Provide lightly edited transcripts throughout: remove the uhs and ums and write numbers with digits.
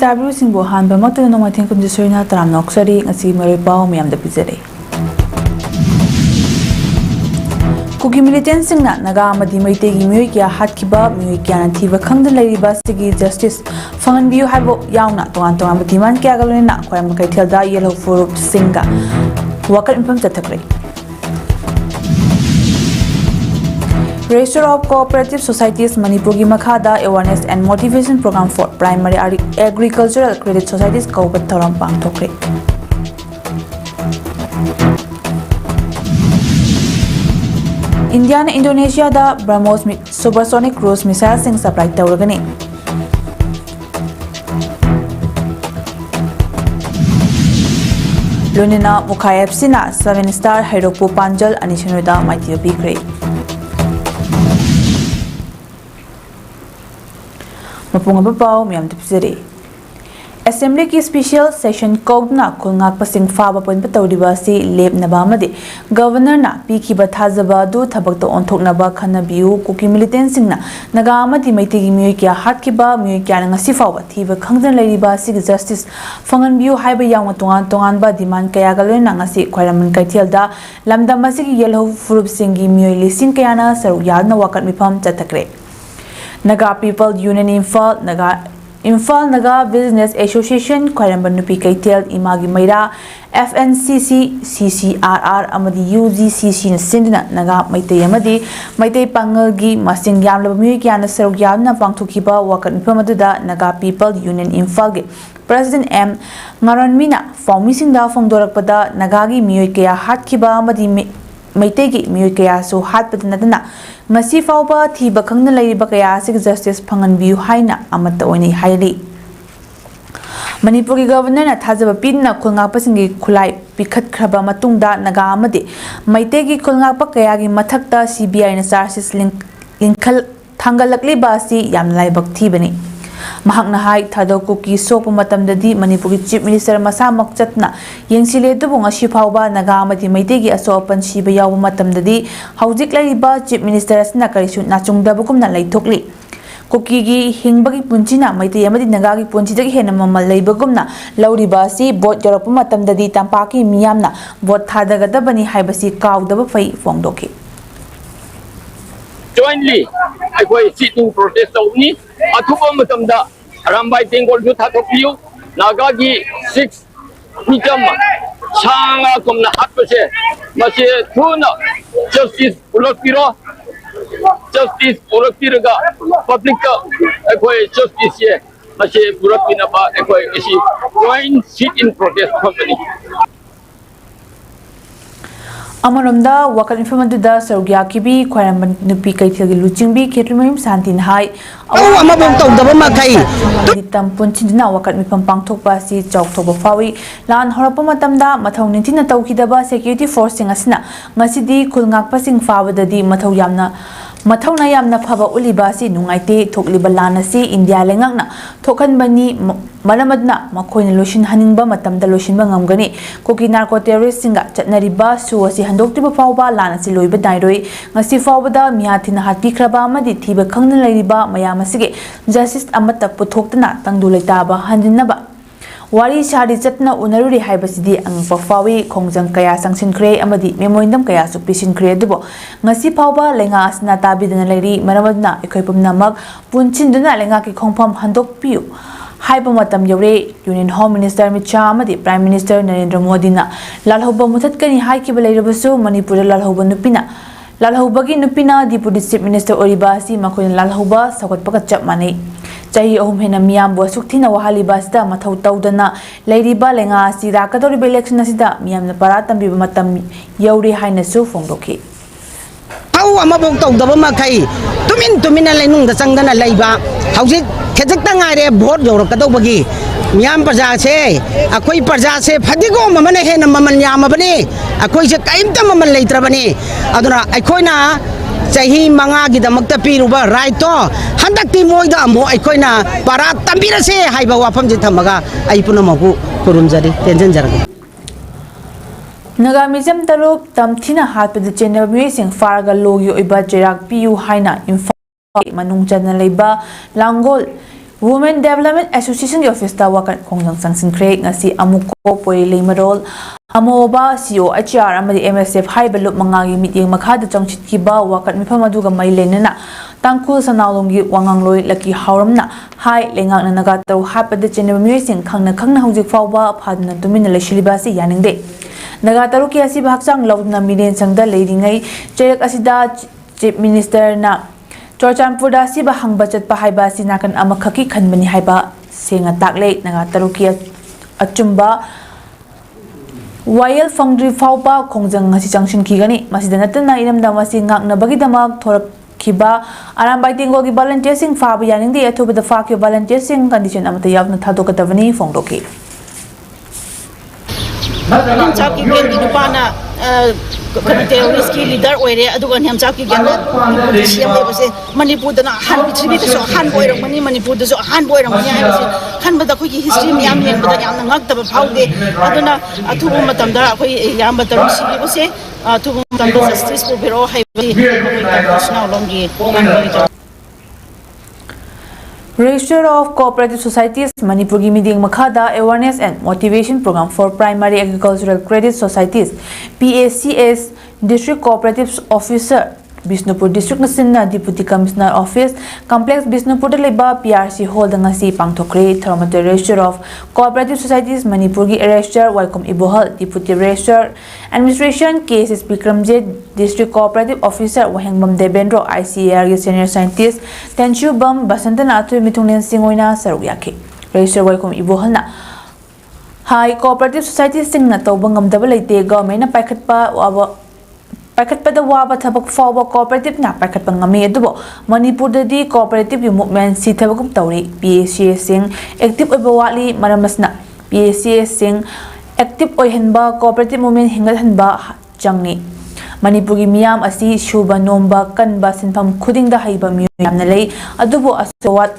tabu singbo han ba matu no mathing kum jisoina taram noksari ngasi mare pau myam da pizare kuki militant singna naga amadi maite gi myoi kya hat kiba myoi kya na thiba khangda lariba sigi justice fangan biu haibo yauna toan toan amadi man kya galona khoyam kai thelda yellow for singa wakal impam chathakre Register of Cooperative Societies Manipur ki makhada Awareness and Motivation Program for Primary Agricultural Credit Societies kaubat thoram pangthokre. India and Indonesia da BrahMos supersonic cruise missile sing supply tawragani. Lunina Mukhai FC na 7-star Hairopu Panjal Anishanuda Maitio Bikre. Mapunga pau miyam tipsiri. Assembly ki special session code na kulngak pasing fa ba pon patawdiba si leb na ba madi governor na piki ba thajaba du thabak to onthok na ba khana biu kuki militant sing na naga amadi maiti gi mioi kya hat ki ba mioi kya nga si fa ba thiba khangdan lai ba si justice fangan biu hai ba yang tongan tongan ba demand kaya ga loina nga si khwaraman kai thial da lamdam ba si gi yellow furup sing gi mioi lising kaya na saru yad na wakat mifam chatakre Naga People Union Infal Naga Business Association Khwairamba Nupi Kaitel Imagi Maira FNCC CCRR Amadi UGCC Sindna Naga Maitei Amadi Maitei Pangal gi Masing Yamla Mui Kyana Saruk Yamna Pangthukiba Wakat Nipamaduda Naga People Union Infal gi President M Ngaranmina Faumisingda Fongdorakpada Nagagi Mui Kaya Hatkiba Amadi Maitegi Mui Kaya so Hatpadana Ngasi fauba thiba khangna laiba kaya sig justice phangan biu haina amata oini haili Manipur ki governor na thajaba pinna khulngak pasingi khulai pikhat khraba matungda naga amade maite gi khulngak pa kaya gi mathakta CBI na charges linkhal thangalakli ba si yam laibak thibani mahakna hai thadoko ki sopu matamdadi Manipur ki chief minister masamak chatna yengsile dubu ngasi phauba naga amadi maite gi asopan siba yaw matamdadi haujik laiba chief minister asna karisu nachungda bukum na laithokli koki gi hingbagi punchina maite amadi naga gi punchi dagi hena mamal laibagumna lauriba si bot yorop matamdadi tampaki miyamna bot thadaga bani haibasi kaudaba fai fongdoki Jointly, I sit to protest only. Atupam Tamda, Rambai Tengol to Tatopiu, Nagagi 6 Mitama, Changa Kumna Hatpase, Masi Tuna, Justice Ulapiro, Justice Ulapiraga, Public Justice here, Masi Burapinaba, joint sit in protest company. Amaromda wakal informaduda sarugya kibi khwairamba nupi kaithilgi luchingbi khetrimim santin hai amabong tawdaba makai ditam punchindina wakal mipam pangthokpa si chawthokba fawi lan horapa matamda mathau nintina tawkidaba security force sing asina ngasidi khulngakpa sing fawadadi mathau yamna phaba uliba si nungaite thokliba lana si India lengakna thokhanbani maramadna makhoina losin haningba matamda losinba ngamgani koki narco terrorist singa chatnariba su asi handoktiba fawba lana si loiba dairoi ngasi fawbada miyathina hati khraba amadi thiba khangna lairiba mayam asige justice amata puthoktana tangdu leitaba handinaba Wari shari chatna unaruri haibasidi ang pafawi kongjang kaya sangsinkhre amadi memoindam kaya supisinkhre dubo ngasi phawba lenga asna tabidana lairi maramadna ekhoipumna mag punchinduna lenga ki khongpham handokpiu haiba matam yore Union Home Minister Amit Shah amadi Prime Minister Narendra Modi na lalhoba muthatkani haikiba lairabasu Manipur lalhoba nupina Deputy Chief Minister Oribasi makoina lalhoba sakotpaka chap manei Chahi ahum hena miyam bo sukthina wahali basda mathau tawdana leiriba lenga si rakadori election asida miyam na para tambiba matam yauri haina su fongdoki au amabong tawdaba makai tumina lenung da changdana leiba haujik khejak ngaire vote yorakadobagi miyam praja se akoi praja se phadigo mamane hena maman yamabani akoi se kaimta maman leitrabani aduna aikoina Chahi manga gidamakta piruba right to handakti moida mo aikoina para tambirase haiba wafam je thamaga aipuna magu kurumjari tension jarga Nagamizam tarup tamthina hatpada chena sing faraga logi oiba jerak piu haina info manung chana leiba langol Women Development Association Office ta wakat khongjang sangsinkhre ngasi amuko poi leimarol amoba CEO HR amadi MSF haiba lup mangagi meeting makhada changchitkiba wakat mifam aduga mai lenana tangkul sanalonggi wangangloi laki hauramna hai lengak na naga taru hapade cheneba myoising khangna hojik fawba phadna tumina leshiliba si yaningde naga taru ki asi bahchang lawna minen sangda leiringai cherak asida Chief Minister na Chorchanpurda si bahang budget pa haiba si nakan amakhaki khanbani haiba senga takle naga taruki achumba Wayel Foundry fawba khongjang ngasi changshin kigani masida natana inamda masi ngakna bagidamak thorak kiba arambai tingol gi volunteer sing faba yaningdi athuba da fakyo volunteer sing condition amata yawna thadokatavani phongdoki Chap ki gen di pana terrorist ki leader oire aduga nyam chap ki gen CM le base manipur da han bichri da so han boy rang mani manipur da so han boy rang mani ai base han ba da khoi ki history mi yam yen ba da yam ngak da ba phaude aduna athubu matam da khoi yam ba taru si base athubu matam da justice ko biro hai bi national longi Register of Cooperative Societies Manipur gi meeting makhada awareness and motivation program for primary agricultural credit societies PACS District Cooperative Officer Bisnupur District Nasinna Deputy Commissioner Office Complex Bisnupur leba PRC Hall ngasi pangthokre Thermometer Register of Cooperative Societies Manipur gi Register Welcome Ibohal Deputy Register Administration Cases Bikramje District Cooperative Officer Wahengbam Debendro ICAR gi Senior Scientist Tenchu Bam Basantana Athu Mitunglen Singoina Sarugyaki Register Welcome Ibohal na Hai Cooperative Societies singna tawbangam dabalaite government na Pakatpada waba thabak fawba cooperative na pakatpa ngami adubo Manipur dadi cooperative movement si thabagum tawri PACS sing active oiba wali maramasna PACS sing active oihenba cooperative movement hingalhanba changni Manipur gi miyam asi shuba nomba kanba sinpham khudingda haiba miyamna lei adubo asawat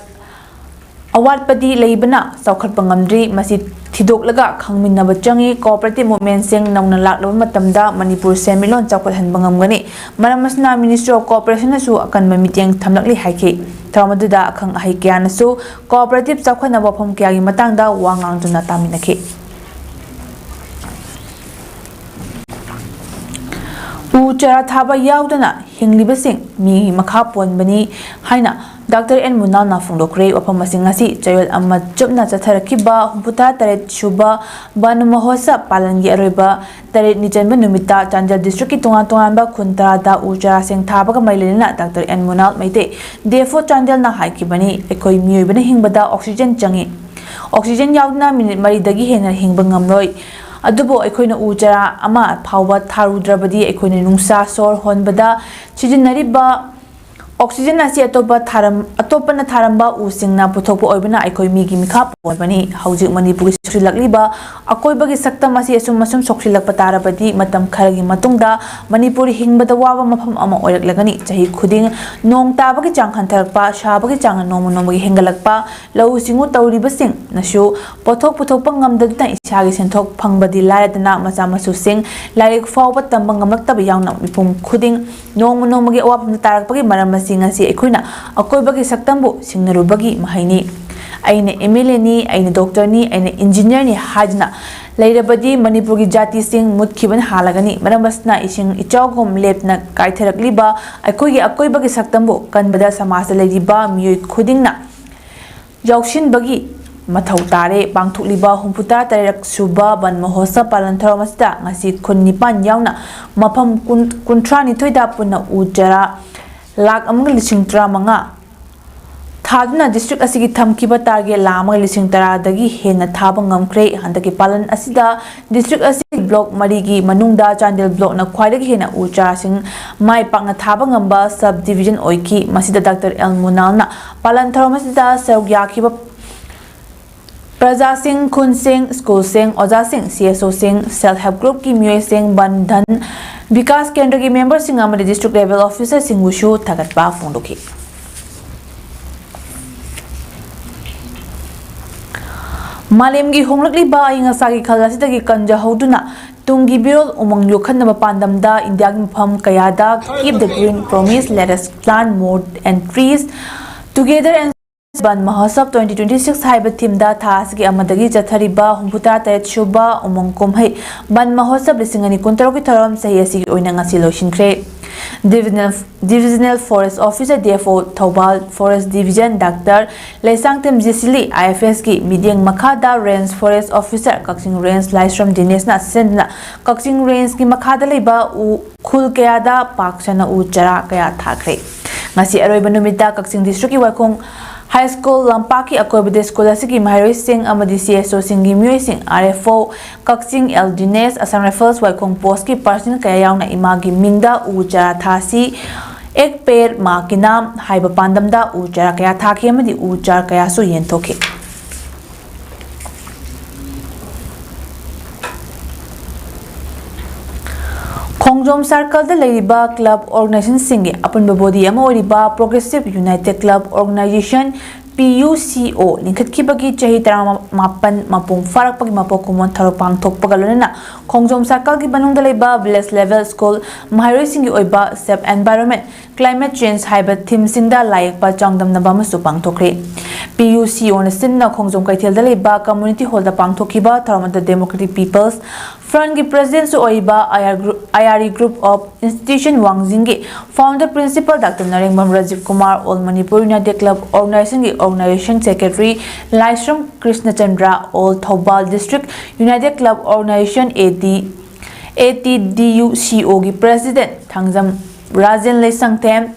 awatpadi leibana saukhatpa ngamdri masi Thidok khangminaba changi cooperative movement sing nauna laklaba matamda Manipur semilon chawkathanba ngamgani maramasna Ministry of Cooperation su akanba meeting thamlakli haike thamaduda akhang ahai kyan su cooperative chawkhanaba phom kya gi matangda wangang tuna taminakhe Uchara thaba yaudana hinglibasing mi makha ponbani haina Dr. N. Munal na phongdokre waphamasing ngasi chayol amma chupna chatharakiba humputa taret shuba banu mahosa palangi aroiba taret nichanba numita Chandel district ki tunga ba khunta da ujara sing thabaga mailena Dr. N. Munal maite defo Chandel na haikibani ekoi miyobana hingbada oxygen changi oxygen yaudna minute mari dagi hena hingba ngamroi adubo ekoina ujara ama phawba tharudrabadi ekoina nungsa sor honbada chijinariba Oxygen asi atopana tharamba usingna puthokpo oibana aikoi migi mikha pobani hauji Manipur soksilakliba akoibagi saktam asi asum soksilakpa tarabadi matam kharagi matungda Manipur hingbada waba mafam ama oiraklagani chahi khuding nong tabagi chang khantarakpa shabagi chang nomagi hengalakpa lau singu tawribasing nasu pothok puthokpa ngamdadna isagi senthok phangbadi lairadana macha masu sing lairik fawba tamba ngamlaktaba yauna mipum khuding nomagi awapna tarakpagi maramasi ngasi ekoina akoibagi saktambu singnarubagi mahaini aina MLA ni aina doctor ni aina engineer ni hajna lairabadi Manipur gi jati sing mutkiban halagani maramasna ising ichawgom lepna kaitharakliba akoibagi saktambu kanbada samasa lairiba miyoi khudingna jawshin bagi mathau tare pangthukliba humputa tarak suba ban mahosa palanthara masda ngasi khunnipan yauna mafam kuntrani thoida punna ujara Lak amang lising tara mga Thaduna district asigi thamkiba target lamang lising tara dagi hena thabang ngamkre handaki palan asida district asigi block marigi manungda Chandel block na khwaidagi hena ucha sing mai pakna thabang ngamba subdivision oiki masida Dr. L. Munal na palan tharomasida saugyakiba Praja Singh, Khun Singh, School Singh, Oja Singh, CSO Singh, Self Help Group ki Myoy Singh, Bandhan, Vikas Kendra ki member Singh amade district level officer Singh Wushu thagatpa phongdoki. Malem gi honglakli ba inga sagi khalasida gi kanja hoduna tungi birol umang yokhanna pandamda India gi pham kayada keep the green promise let us plant more and trees together and Ban Mahosab 2026 haiba thimda thasgi amadagi jathariba humputara tayat shuba umong kumhai Ban Mahosab lisingani kuntaro ki thorom sahi asigi oina ngasi loishinkre. Divisional Forest Officer DFO Thobal Forest Division Dr. Leisangtem Jisili IFS ki Midyang Makhada Range Forest Officer Kakching Range Laisram Dinesh na sendna Kakching Range ki makhada leiba u khul kaya da pakchana u chara kaya thakre. Ngasi aroiba numida Kakching District ki Waikong High School Lampaki Akoibade School asigi Maharoi Singh amadi CSO Singhi Myoy Singh RFO Kakching L Dines Assam Rifles Waikong Post ki person kaya yauna imagi mingda ujara thasi ek per ma ki naam haiba pandamda ujara kaya thaki amadi ujara kaya su yenthoke. Khongjom Circle da Leriba Club Organization Singi Apun Babodi Ama Oriba Progressive United Club Organization PUCO Linkhat Kibagi Chahi Tara Mapan Mapung Farak Pagi Mapokumon Taropang Tok Pagalona Khongjom Circle Ki Banung da Leriba Village Level School Maharoi Singi Oiba Safe Environment Climate Change Haiba Thim Singda Layak Pa Changdam Nabama Supang Tokre PUCO na Sinna Khongjom Kaithel da Leriba Community Hall da Pang Tokiba Taramata Democratic People's Front ki President su Oiba IRE Group of Institution Wangzingi Founder Principal Dr. Narengbam Rajiv Kumar All Manipur United Club Organization Secretary Laisram Krishna Chandra All Thobal District United Club Organization ATDUCO ki President Thangzam Rajan Lesangthem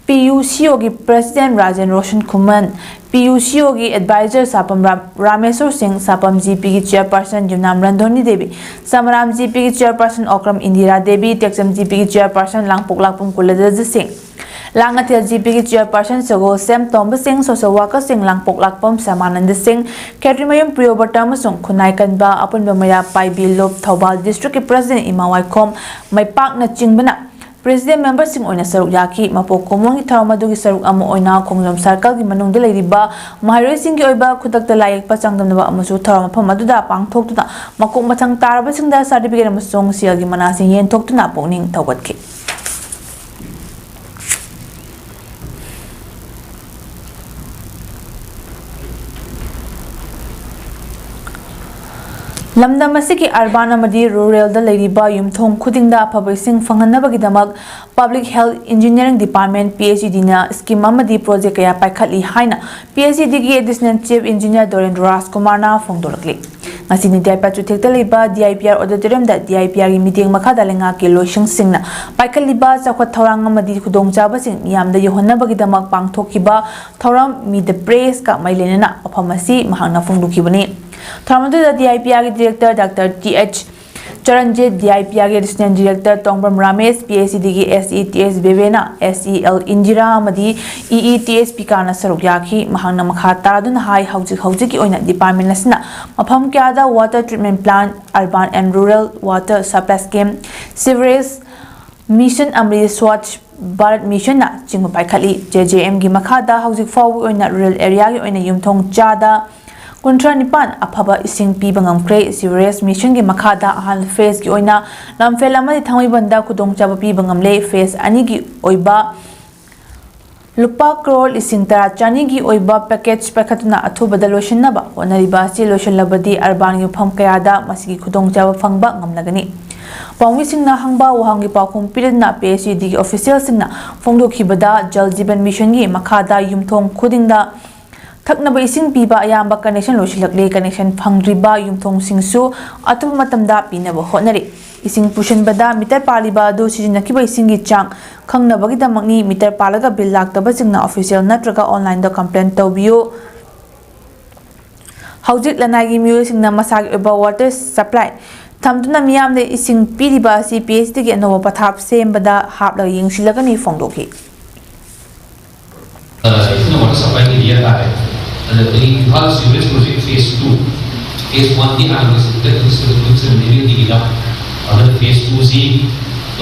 PUCO ki President Rajan Roshan Kuman PUCO ki Advisor Sapam Rameswar Singh Sapam GP ki Chairperson Jumnam Randhoni Devi Samaram GP ki Chairperson Okram Indira Devi Texam GP ki Chairperson Langpok Lakpum Kuladaz Singh Langatel GP ki Chairperson Sagol Sem Tomba Singh Social Worker Singh Langpok Lakpum Samanand Singh Katrimayum Priyobata Masung Kunai Kanba Apun Bamaya Pai Bilop Thobal District ki President Imawai Khom Maipak na Chingbana President member sing oina saruk yaki mapok komong ki tharamadu ki saruk amo oina Khongjom Circle ki manung de leiriba Maharoi Singh ki oiba khudak ta layak pa changdamnaba amasu tharam pham aduda pangthok tuna makok mathang taraba singda certificate amasung seal ki manasi yen thok tuna pokning thawatki Lamdam asiki urban amadi rural da leiriba yumthong khudingda phabising fanghanabagidamag Public Health Engineering Department PhD na scheme amadi project kaya paikhatli haina PhD gi Additional Chief Engineer Dorendra Rajkumar na phongdolakli ngasini DIPR chuthekta leiba DIPR auditorium da DIPR gi meeting makha da lenga ke loising singna paikhatliba chakhwat thorang amadi khudongchaba sing yamda yohonnabagidamag pangthokiba thoram mi the praise ka mailena aphamasi mahangna phongdukibani Thamadu da DIPR Director Dr. T.H. Charanjit DIPR Assistant Director Tongbram Ramesh PhD ki SETS Bevena SEL Indira Madi EETS Pikana Sarukyaki Mahangna Makha Taradun Hai Hauji ki oina Department Nasna Mapham Kyada Water Treatment Plant Urban and Rural Water Supply Scheme Sewerage Mission Amri Swatch Bharat Mission na Chingma Paikhali JJM gi Makhada Hauji Fawu oina Rural Area ki oina Yumthong Chada Kuntra Nipan Aphaba Ising Pibangam Kre Sewerage Mission ki Makhada Ahal Phase ki oina Lamfel amadi Thangoi Banda Khudongchaba Pibangam le Phase ani ki oiba Lupa crore ising tara chani ki oiba package pakhatuna athubada loishinaba onariba si loishinlabadi urban ki pham kayada masigi khudongchaba phangba ngamnagani Pangwi singna hangba wahangi pakhum piridna PhD ki official singna phongdokhibada Jal Jeevan Mission ki Makhada Yumthong Khudingda Thaknaba ising piba ayamba connection losilakle connection phangriba yumthong singsu atuba matamda pinaba hotnari ising pushan bada meter paliba do sijinakiba isingi chang khangnabagi damangni meter palaga bill laktaba singna official natraga online da complaint tawbiyo Haujik lanagi myo singna masagi oba water supply Thamduna miyamde ising piriba si PhD ki anoba pathap sembada hapla yingsilagani phongdokhi water supply की दिया था and the Impal sewage project phase 2 phase 1 की आगे से नहीं दिया अगर phase 2 से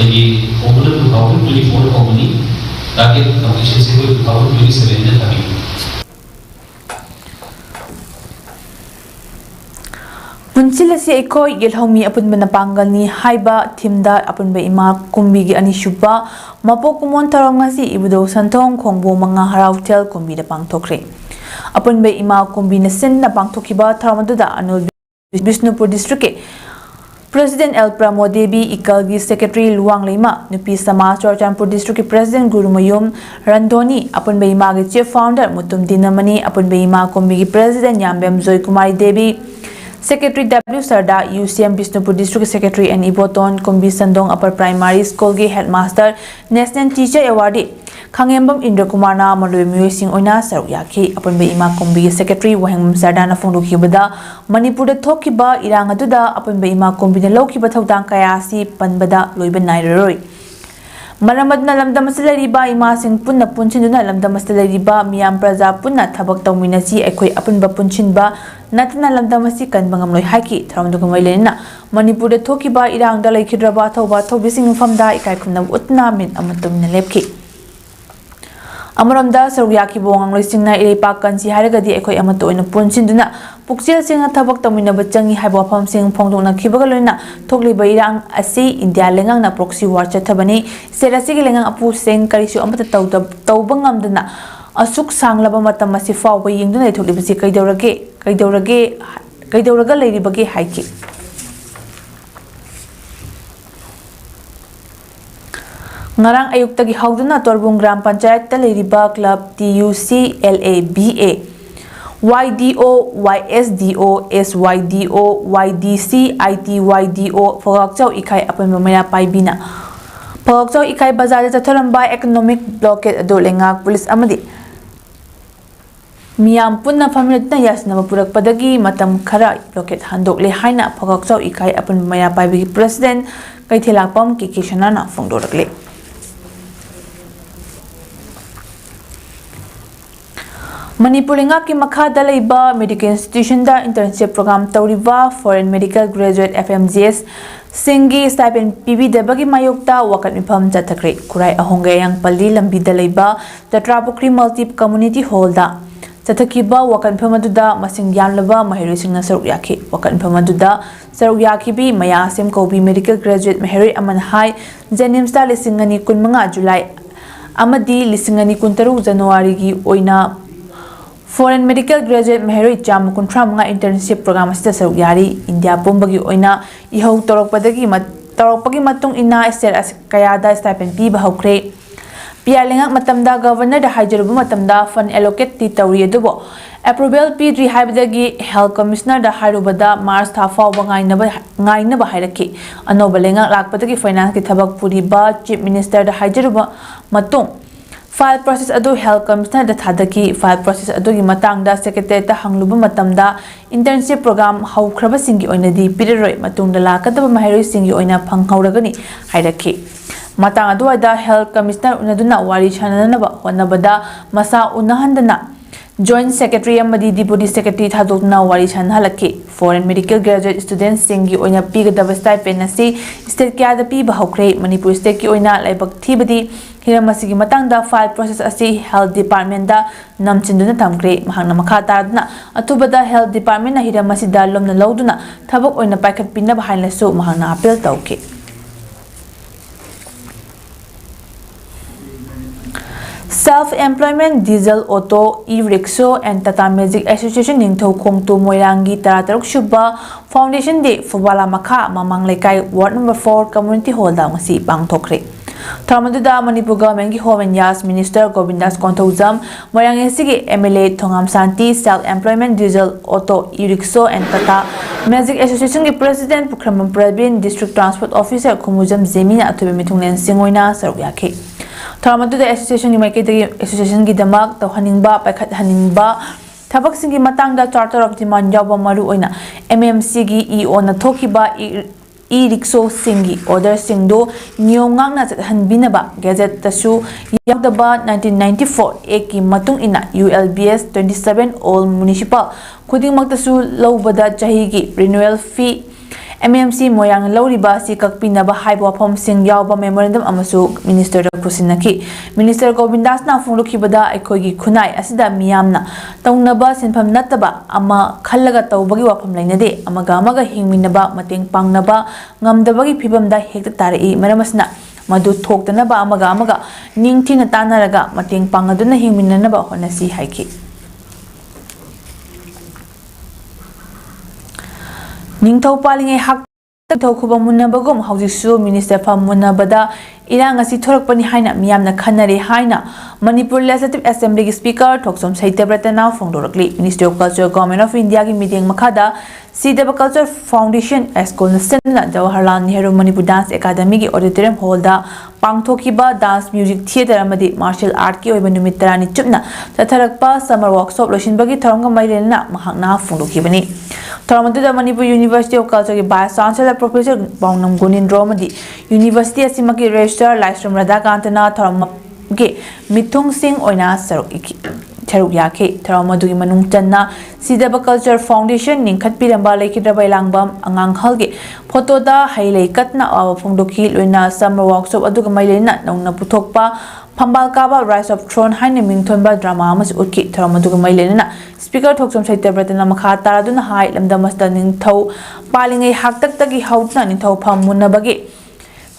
ये October 2024 होगी ताकि completion से कोई 2027 में तभी Punchila si eko yelhomi apun bana pangalni haiba thimda apun ba ima kumbi gi anishuba mapo kumon tarong ngasi ibudo santong khongbo manga harautel kumbi da pangthokre Upon by Ima Kumbina Sin na Bangtokiba Taramadada Anul Bishnupur District President El Pramodebi Ikalgi Secretary Luang Lima Nupi Sama Chorchanpur District President Guru Mayum Randoni upon by Ima Chief Founder Mutum Dinamani upon by Ima Kumbi President Yambem Zoy Kumari Devi Secretary W. Sarda, UCM Bishnupur District Secretary and Iboton, Kumbi Sandong Upper Primary School Ge Headmaster, National Teacher Awardee, Kangembam Indra Kumarna, Malui Muising Oina, Saruyaki, upon Be Ima Kumbi Secretary, Waham Sardana Funduki Bada, Manipur the Tokiba, Irangaduda, upon Be Ima Kumbi the Loki Bataudan Kayasi, Panbada, Luiban Nairoi. Maramad na lamdam sa lariba imasing pun na punchin na lamdam sa lariba miyam praza pun na tabak tawmin na si ako'y apun ba punchin ba natin na lamdam si kan bangamloy haki taram do kumailin na Manipur da toki ba irang dalay kidraba taw bising famda ikay kum na ut namin amatum na lepki Amaramda saruyaki bong loising na ilipakan si haragadi ako'y amato na punchin duna Puksil sing tabak tamin na batjangi haibo pam sing pongdong na kibagaloy na tokli ba irang asi India lengang na proxy war chatabani sera sige lengang apu sing karisyo amata tawbangam duna asuk sang laba mata masifaw ba ying duna itokli ba si kaidauraga layri bagi haiki Ngarang ayuk tagi hauduna torbong gram panchayat taliriba club TUC LABA YDO, YSDO, SYDO, YDC, ITYDO, Pagakchaw Ikay apan mamaya paibina. Pagakchaw Ikay bazar sa Taramba economic blockade ado lengak pulis amadi. Miyam pun na pamilit na yas na mapurak padagi matam kara blockade handok lehay na Pagakchaw Ikay apan mamaya paibigi president kay tilakpam kikishana na fungdorakli. Manipur ngaki makada laiba medical institution da internship program tawriba foreign medical graduate FMGS singi stipend PB debagi mayokta wakat mipam jatakre kurai ahonggayang pali lambi da laiba Tatrapukri multi community hall da jatakiba wakat mipamaduda masing yanlaba mahiri sing na saruk yaki wakat mipamaduda saruk yaki bi maya asim kobi medical graduate mahiri aman hai Jenims da lisingani kun mga July amadi lisingani kun taru January gi oina Foreign Medical Graduate Maheri Cham Kuntra mga internship program sa saruk yari India pumbagi oina ihaw torokpagi matong ina ister as kayada stipend pi bahawkre pialingak matamda governor da hajarubu matamda fund allocate ti tawri adubo approval pidri haibadagi health commissioner da harubada Mars thafaw bangai na ba hairaki anoba lengak lakpadagi finance ki thabak puriba chief minister da hajarubu matung File process adu health commissioner da thadaki file process adu gi matang da secretary ta hangluba matamda internship program haukraba singi oina di pireroi matung da lakadaba mahiroi singi oina phanghauragani hairaki matang adu da health commissioner unaduna wari chananaba honabada masa unahandana Joint Secretary amadi Deputy Secretary thadokna wari chanhalaki foreign medical graduate students singi oina pigadaba stipend nasi state kya da pi bahokre Manipur state ki oina laibak thibadi hiramasi matangda file process asi health department da namchinduna tamgre mahangna makha taradna atubada health department na hiramasi da lomna loduna thabak oina paikhat pinna bahainasu mahangna appeal tawke Self-Employment Diesel Auto E-Rickshaw and Tata Magic Association Ningthau Khongtu Moirangi Tarataruk Shubha Foundation Day Fubala Makha Mamang Lekai Ward No. 4 Community Hall da ngasi pangthokre Tharmaduda Manipur Government ki Home and Yas Minister Govindas Konthaujam Moirangi sigi MLA Thongam Santi Self-Employment Diesel Auto E-Rickshaw and Tata Magic Association ki President Pukramam Pravin District Transport Officer Khumujam Zemina Atube Mithunglen Singoina Sarukyaki Tharmaduda Association Association ki damak tawhaningba paikhat haningba thabak singi matangda charter of demand yawba maru oina MMC gi EO na thokiba e-rickshaw singi order singdo niyongang na hanbinaba gazette tasu yagdaba 1994 eki matung ina ULBS 27 all municipal khudingmak tasu lawbada chahi gi renewal fee MMC Moyang Lauriba si kakpinaba haibo wafam sing yawba memorandum amasu Minister Pusinaki Minister Govindas na funglukibada aikogi khunai asida miyamna tawnaba sinpham nataba ama khallaga tawbagi wafam lainade amaga hingminaba mateng pangnaba ngamdabagi phibamda hekta tarai maramasna madu thoktanaba amaga ningthina tanaraga mateng pangaduna hingminanaba honasi haiki Ningthau palingai hak thau khuba munnabagum haujisu minister pham munnabada irang asi thorakpani haina miyamna khanare haina Manipur Legislative Assembly gi speaker Thoksom Saitebratana phongdorakli Ministry of Culture Government of India gi meeting makhada CW Culture Foundation School National Jawaharlal Nehru Manipur Dance Academy gi auditorium hall da pangthokiba dance music theater amadi martial art ki oiba numit tarani chupna tatharakpa summer workshop losinbagi tharanga mailena mahakna phongdokibani Tharamadu Manipur University of Culture ki Vice Chancellor Professor Bongnam Gunindro amadi University asimaki Registrar Laisram Radhakantana tharam ge mithung sing oina saruk yake tharamadu gi manung channa CW Culture Foundation ningkhat piramba lekhidrabai langbam angang halge photo da hailei katna awa phongdoki loina summer workshop aduga mailena nongna puthokpa Pambal Kaba Rise of Throne haina mingthonba drama amas utki tharamadu ga mailena Speaker Thoksom Saitebratana makha taraduna hai lamdamasta ningthau palingai haktak tagi hautna ningthau pham munnabagi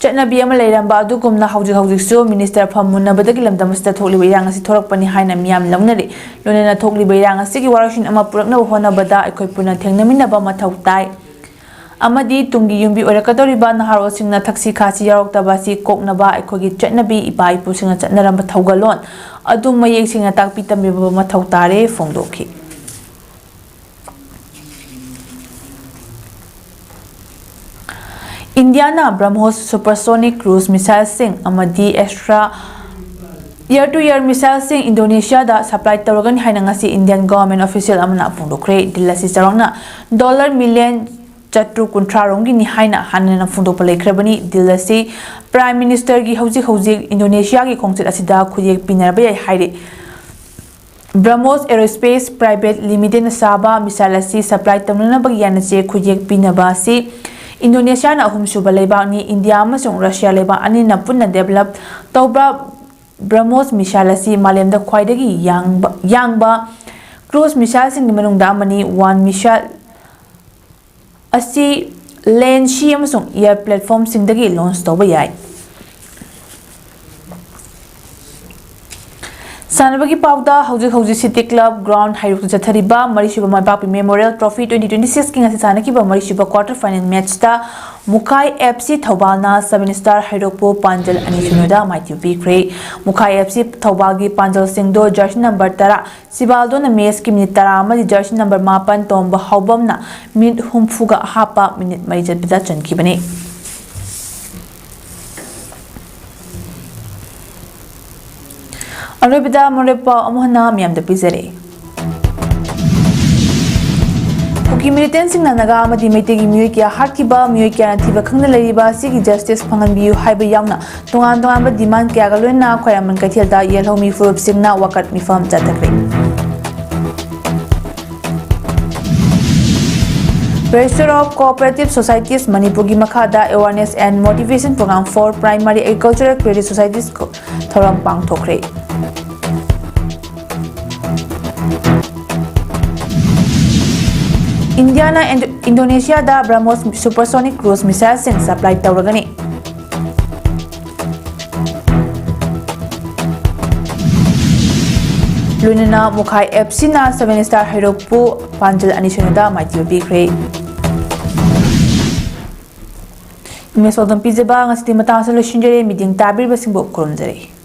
Chatnabi ama leiramba adugumna hauji su minister pham munnabadagi lamdamasta thokliba irang asi thorakpani haina miyam lawnari lonena thokliba irang asi gi warashin ama purakna honabada aikoi puna thengnaminaba mathau tai amadi tungi yumbi orakadoriba naharo singna thaksi khasi yaroktaba si koknaba aikoi gi chatnabi ibai pusingna chatnaramba thaugalon adum mayek singna takpi tambiba mathau tare phongdokhi Indiana BrahMos supersonic cruise missile sing amadi extra year-to-year missile sing Indonesia da supply tawragan haina ngasi Indian government official amna phongdokre dillasi charongna $1 million chatru kuntra rongi ni haina hanana phongdokpa lekhrabani dillasi prime minister gi hauji Indonesia gi khongchit asida khuyek pinarba yai haire BrahMos Aerospace Private Limited na saba missile si supply tamna bagyana che khuyek pinaba si Indonesia na ahum suba leibak ni India amasung Russia leibak ani na punna develop tawba BrahMos missile si malemda khwaidagi yangba cruise missile sing ni manungda amani one missile asi land shi amasung air platform singdagi launch tawba yai Sanabagi Pauda Hauji City Club Ground Hairuk Jathariba Marishuba Mabapi Memorial Trophy 2026 King Asanakiba Marishuba quarter final match ta Mukai FC Thaubalna 7-star Hairukpo Panjal Anisunuda Maitu Bikre Mukai FC Thaubalgi Panjal Singdo jersey number 10 Sibaldo na mes ki minute 10 amadi jersey number 8 Tomba Haubamna minute humfuga hapa minute major bida chankibani Arabida Morepa Omohana Miam the Pizere. Kuki militancing Nanaga Madi Metegi Muikia Harkiba Muikia and Tiva Kangalariba Sigi Justice Pangan Biu Haiba Yamna Tongan demand Kagaluna Kwayaman Katilda Yelhomi Furup Signa Wakat Mifam Jatakri. Register of Cooperative Societies Manipurgi Makada Awareness and Motivation Program for Primary Agricultural Credit Societies Thoram Pang Tokre. Indiana and Indonesia da BrahMos supersonic cruise missile sing supply tawragani. Lunana Mukai FC na 7-star Hairukpo Panjal Anisunuda Maitu Bikre. Mesodam Pizaba ngasti matang sa losinjere meeting tabir basingbo kurumjare.